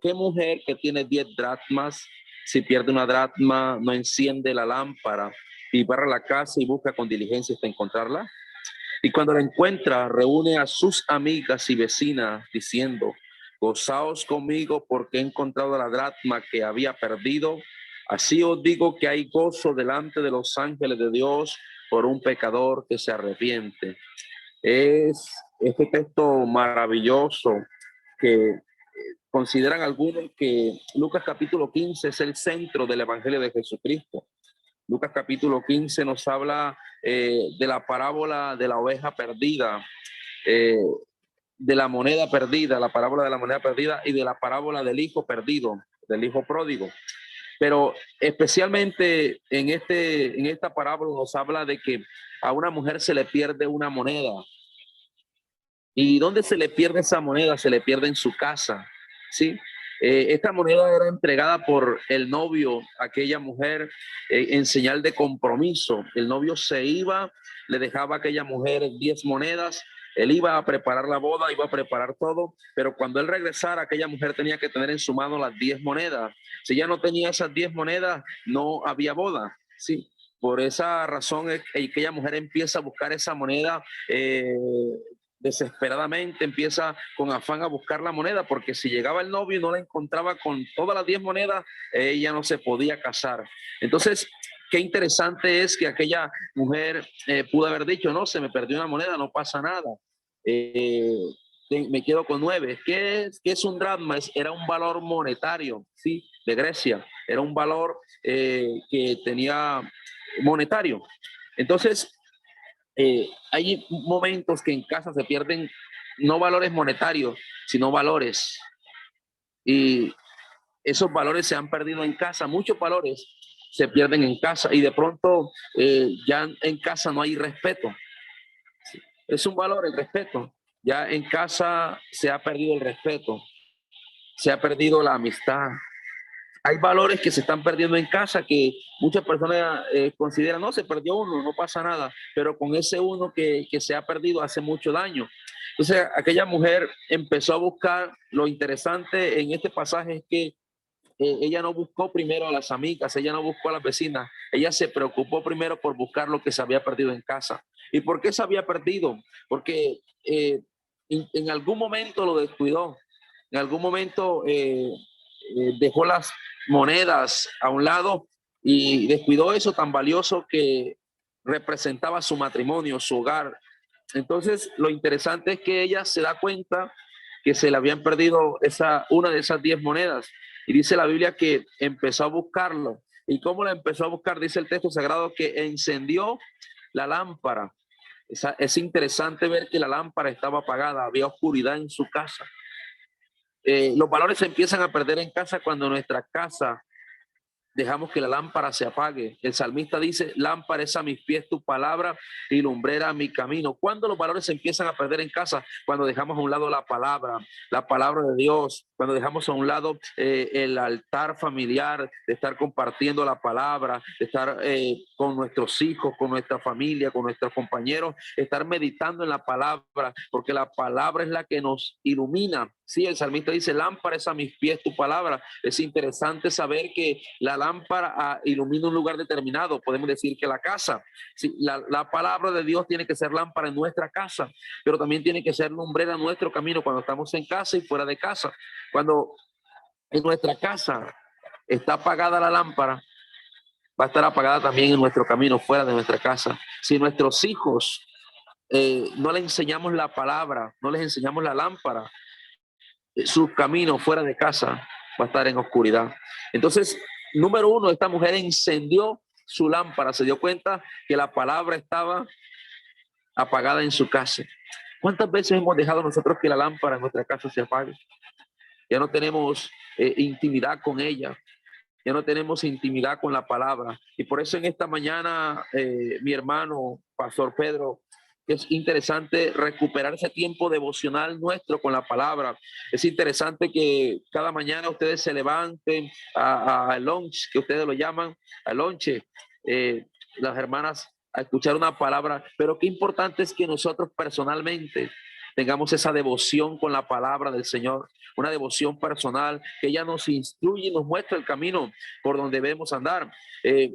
¿Qué mujer que tiene 10 dracmas, si pierde una dracma, no enciende la lámpara y barra la casa y busca con diligencia hasta encontrarla? Y cuando la encuentra, reúne a sus amigas y vecinas diciendo: gozaos conmigo porque he encontrado la dracma que había perdido. Así os digo que hay gozo delante de los ángeles de Dios por un pecador que se arrepiente. Es este texto maravilloso que consideran algunos que Lucas capítulo 15 es el centro del Evangelio de Jesucristo. Lucas capítulo 15 nos habla de la parábola de la oveja perdida, eh, de la moneda perdida, la parábola de la moneda perdida y de la parábola del hijo perdido, del hijo pródigo. Pero especialmente en esta parábola nos habla de que a una mujer se le pierde una moneda. ¿Y dónde se le pierde esa moneda? Se le pierde en su casa, ¿sí? Esta moneda era entregada por el novio a aquella mujer en señal de compromiso. El novio se iba, le dejaba a aquella mujer 10 monedas, él iba a preparar la boda, iba a preparar todo, pero cuando él regresara, aquella mujer tenía que tener en su mano las 10 monedas. Si ella no tenía esas 10 monedas, no había boda, ¿sí? Por esa razón, aquella mujer empieza a buscar esa moneda desesperadamente, empieza con afán a buscar la moneda, porque si llegaba el novio y no la encontraba con todas las 10 monedas, ella no se podía casar. Entonces, qué interesante es que aquella mujer pudo haber dicho: no, se me perdió una moneda, no pasa nada. Eh, Me quedo con 9. ¿Qué es un dracma? Era un valor monetario, ¿sí? De Grecia. Era un valor que tenía monetario. Entonces, hay momentos que en casa se pierden no valores monetarios, sino valores. Y esos valores se han perdido en casa, muchos valores se pierden en casa y de pronto ya en casa no hay respeto. Es un valor el respeto. Ya en casa se ha perdido el respeto, se ha perdido la amistad. Hay valores que se están perdiendo en casa que muchas personas consideran: no, se perdió uno, no pasa nada, pero con ese uno que se ha perdido hace mucho daño. Entonces aquella mujer empezó a buscar. Lo interesante en este pasaje es que ella no buscó primero a las amigas, ella no buscó a las vecinas, ella se preocupó primero por buscar lo que se había perdido en casa. ¿Y por qué se había perdido? Porque en algún momento lo descuidó, en algún momento dejó las monedas a un lado y descuidó eso tan valioso que representaba su matrimonio, su hogar. Entonces, lo interesante es que ella se da cuenta que se le habían perdido una de esas 10 monedas. Y dice la Biblia que empezó a buscarlo. ¿Y cómo la empezó a buscar? Dice el texto sagrado que encendió la lámpara. Es interesante ver que la lámpara estaba apagada, había oscuridad en su casa. Los valores se empiezan a perder en casa cuando nuestra casa dejamos que la lámpara se apague. El salmista dice: lámpara es a mis pies tu palabra y lumbrera a mi camino. Cuando los valores se empiezan a perder en casa, cuando dejamos a un lado la palabra de Dios, cuando dejamos a un lado el altar familiar, de estar compartiendo la palabra, de estar con nuestros hijos, con nuestra familia, con nuestros compañeros, estar meditando en la palabra, porque la palabra es la que nos ilumina. Sí, el salmista dice: lámpara es a mis pies tu palabra. Es interesante saber que la lámpara ilumina un lugar determinado. Podemos decir que la casa, sí, la palabra de Dios tiene que ser lámpara en nuestra casa, pero también tiene que ser lumbrera en nuestro camino cuando estamos en casa y fuera de casa. Cuando en nuestra casa está apagada la lámpara, va a estar apagada también en nuestro camino fuera de nuestra casa. Si nuestros hijos no les enseñamos la palabra, no les enseñamos la lámpara, su camino fuera de casa va a estar en oscuridad. Entonces, número uno, esta mujer encendió su lámpara, se dio cuenta que la palabra estaba apagada en su casa. ¿Cuántas veces hemos dejado nosotros que la lámpara en nuestra casa se apague? Ya no tenemos intimidad con ella, ya no tenemos intimidad con la palabra. Y por eso en esta mañana, mi hermano, Pastor Pedro, es interesante recuperar ese tiempo devocional nuestro con la palabra. Es interesante que cada mañana ustedes se levanten al lunch, que ustedes lo llaman, al lonche, las hermanas, a escuchar una palabra. Pero qué importante es que nosotros personalmente tengamos esa devoción con la palabra del Señor. una devoción personal, que ella nos instruye y nos muestra el camino por donde debemos andar.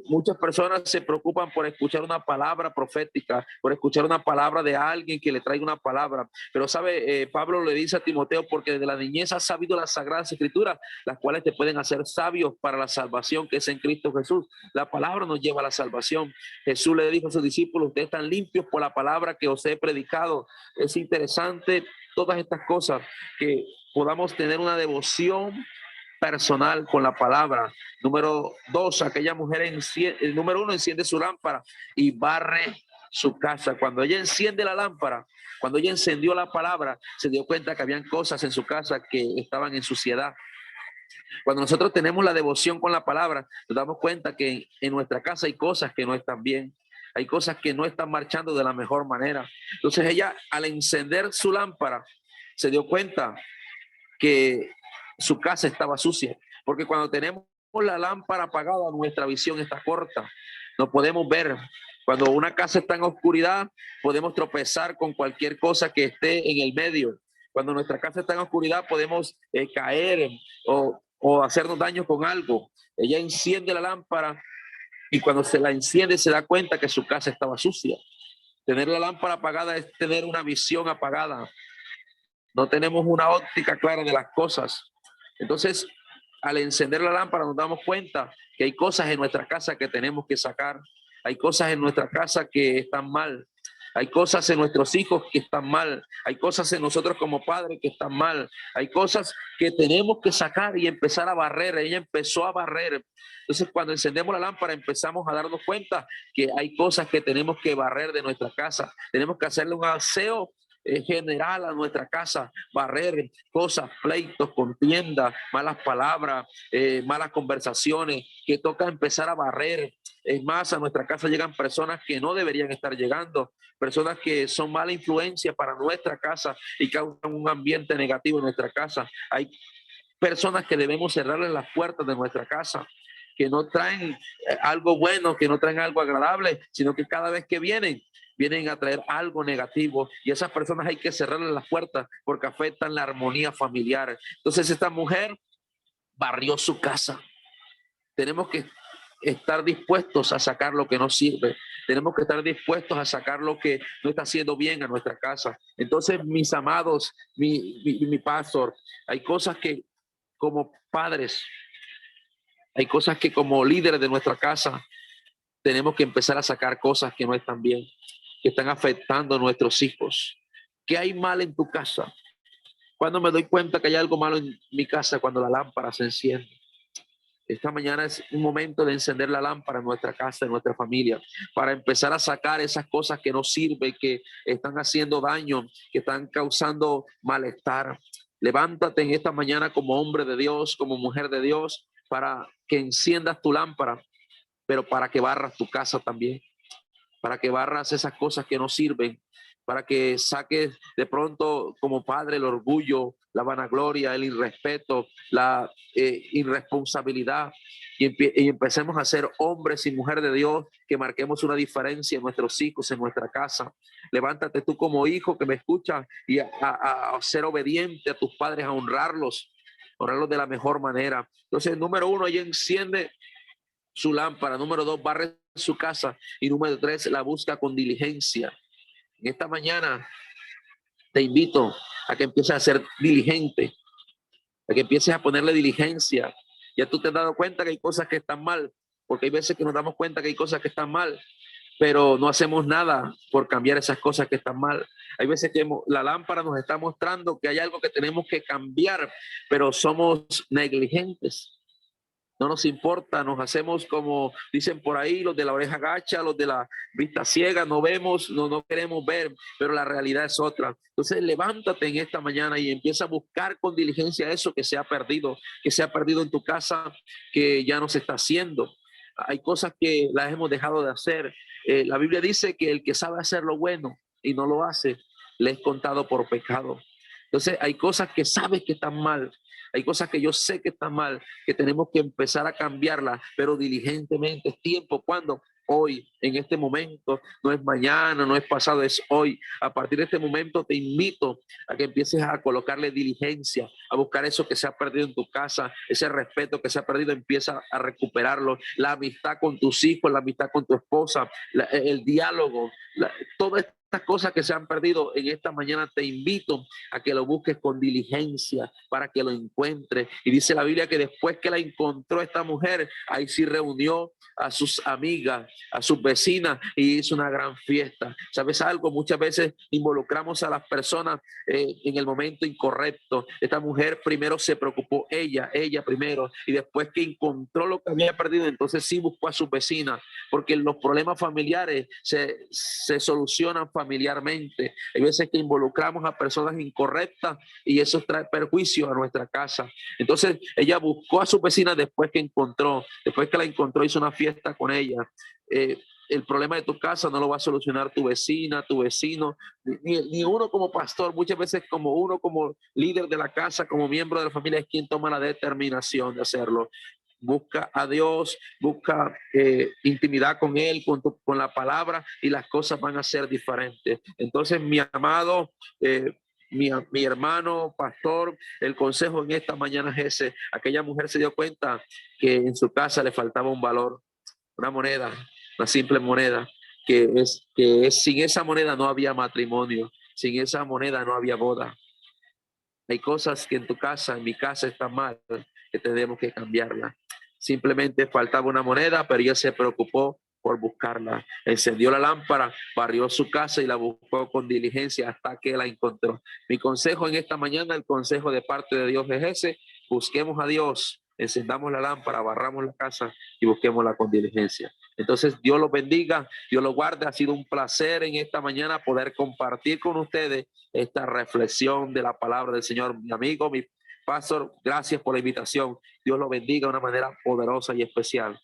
Muchas personas se preocupan por escuchar una palabra profética, por escuchar una palabra de alguien que le traiga una palabra. Pero sabe, Pablo le dice a Timoteo, porque desde la niñez has sabido las sagradas escrituras, las cuales te pueden hacer sabios para la salvación que es en Cristo Jesús. La palabra nos lleva a la salvación. Jesús le dijo a sus discípulos, ustedes están limpios por la palabra que os he predicado. Es interesante todas estas cosas, que podamos tener una devoción personal con la palabra. Número dos, aquella mujer el número uno, enciende su lámpara y barre su casa. Cuando ella enciende la lámpara, cuando ella encendió la palabra, se dio cuenta que habían cosas en su casa que estaban en suciedad. Cuando nosotros tenemos la devoción con la palabra, nos damos cuenta que en nuestra casa hay cosas que no están bien. Hay cosas que no están marchando de la mejor manera. Entonces ella, al encender su lámpara, se dio cuenta que su casa estaba sucia. Porque cuando tenemos la lámpara apagada, nuestra visión está corta. No podemos ver. Cuando una casa está en oscuridad, podemos tropezar con cualquier cosa que esté en el medio. Cuando nuestra casa está en oscuridad, podemos caer o hacernos daño con algo. Ella enciende la lámpara y cuando se la enciende se da cuenta que su casa estaba sucia. Tener la lámpara apagada es tener una visión apagada. No tenemos una óptica clara de las cosas. Entonces, al encender la lámpara nos damos cuenta que hay cosas en nuestra casa que tenemos que sacar. Hay cosas en nuestra casa que están mal. Hay cosas en nuestros hijos que están mal. Hay cosas en nosotros como padres que están mal. Hay cosas que tenemos que sacar y empezar a barrer. Ella empezó a barrer. Entonces, cuando encendemos la lámpara, empezamos a darnos cuenta que hay cosas que tenemos que barrer de nuestra casa. Tenemos que hacerle un aseo general a nuestra casa, barrer cosas, pleitos, contiendas, malas palabras, malas conversaciones, que toca empezar a barrer. Es más, a nuestra casa llegan personas que no deberían estar llegando, personas que son mala influencia para nuestra casa y causan un ambiente negativo en nuestra casa. Hay personas que debemos cerrarles las puertas de nuestra casa, que no traen algo bueno, que no traen algo agradable, sino que cada vez que vienen a traer algo negativo, y esas personas hay que cerrarles las puertas porque afectan la armonía familiar. Entonces esta mujer barrió su casa. Tenemos que estar dispuestos a sacar lo que no sirve. Tenemos que estar dispuestos a sacar lo que no está haciendo bien a nuestra casa. Entonces, mis amados, mi pastor, hay cosas que como padres, hay cosas que como líderes de nuestra casa, tenemos que empezar a sacar cosas que no están bien, que están afectando a nuestros hijos. ¿Qué hay mal en tu casa? Cuando me doy cuenta que hay algo malo en mi casa, cuando la lámpara se enciende. Esta mañana es un momento de encender la lámpara en nuestra casa, en nuestra familia, para empezar a sacar esas cosas que no sirven, que están haciendo daño, que están causando malestar. Levántate en esta mañana como hombre de Dios, como mujer de Dios, para que enciendas tu lámpara, pero para que barras tu casa también, para que barras esas cosas que no sirven, para que saques de pronto como padre el orgullo, la vanagloria, el irrespeto, la irresponsabilidad y empecemos a ser hombres y mujeres de Dios, que marquemos una diferencia en nuestros hijos, en nuestra casa. Levántate tú como hijo que me escuchas y a ser obediente a tus padres, a honrarlos de la mejor manera. Entonces, número uno, ella enciende su lámpara. Número dos, barre su casa. Y número tres, la busca con diligencia. En esta mañana te invito a que empieces a ser diligente, a que empieces a ponerle diligencia. Ya tú te has dado cuenta que hay cosas que están mal, porque hay veces que nos damos cuenta que hay cosas que están mal, pero no hacemos nada por cambiar esas cosas que están mal. Hay veces que la lámpara nos está mostrando que hay algo que tenemos que cambiar, pero somos negligentes. No nos importa, nos hacemos como dicen por ahí, los de la oreja gacha, los de la vista ciega, no vemos, no queremos ver, pero la realidad es otra. Entonces levántate en esta mañana y empieza a buscar con diligencia eso que se ha perdido en tu casa, que ya no se está haciendo. Hay cosas que las hemos dejado de hacer. La Biblia dice que el que sabe hacer lo bueno y no lo hace, le es contado por pecado. Entonces hay cosas que sabes que están mal. Hay cosas que yo sé que están mal, que tenemos que empezar a cambiarlas, pero diligentemente. Es tiempo, ¿cuándo? hoy, en este momento, no es mañana, no es pasado, es hoy. A partir de este momento te invito a que empieces a colocarle diligencia, a buscar eso que se ha perdido en tu casa, ese respeto que se ha perdido, empieza a recuperarlo, la amistad con tus hijos, la amistad con tu esposa, el diálogo, todas estas cosas que se han perdido en esta mañana, te invito a que lo busques con diligencia para que lo encuentres. Y dice la Biblia que después que la encontró esta mujer, ahí sí reunió a sus amigas, a sus vecinas y hizo una gran fiesta. ¿Sabes algo? Muchas veces involucramos a las personas en el momento incorrecto. Esta mujer primero se preocupó, ella primero, y después que encontró lo que había perdido, entonces sí buscó a sus vecinas, porque los problemas familiares se solucionan familiarmente. Hay veces que involucramos a personas incorrectas y eso trae perjuicio a nuestra casa. Entonces ella buscó a su vecina después que la encontró, hizo una fiesta con ella. El problema de tu casa no lo va a solucionar tu vecina, tu vecino, ni uno como pastor. Muchas veces como uno como líder de la casa, como miembro de la familia, es quien toma la determinación de hacerlo. Busca a Dios, busca intimidad con Él, con la palabra, y las cosas van a ser diferentes. Entonces, mi amado, mi hermano pastor, el consejo en esta mañana es ese. Aquella mujer se dio cuenta que en su casa le faltaba un valor, una moneda, una simple moneda, que es sin esa moneda no había matrimonio, sin esa moneda no había boda. Hay cosas que en tu casa, en mi casa, están mal, que tenemos que cambiarla. Simplemente faltaba una moneda, pero ella se preocupó por buscarla. Encendió la lámpara, barrió su casa y la buscó con diligencia hasta que la encontró. Mi consejo en esta mañana, el consejo de parte de Dios es ese: busquemos a Dios, encendamos la lámpara, barramos la casa y busquémosla con diligencia. Entonces, Dios los bendiga, Dios los guarde. Ha sido un placer en esta mañana poder compartir con ustedes esta reflexión de la palabra del Señor. Mi amigo, mi pastor, gracias por la invitación. Dios lo bendiga de una manera poderosa y especial.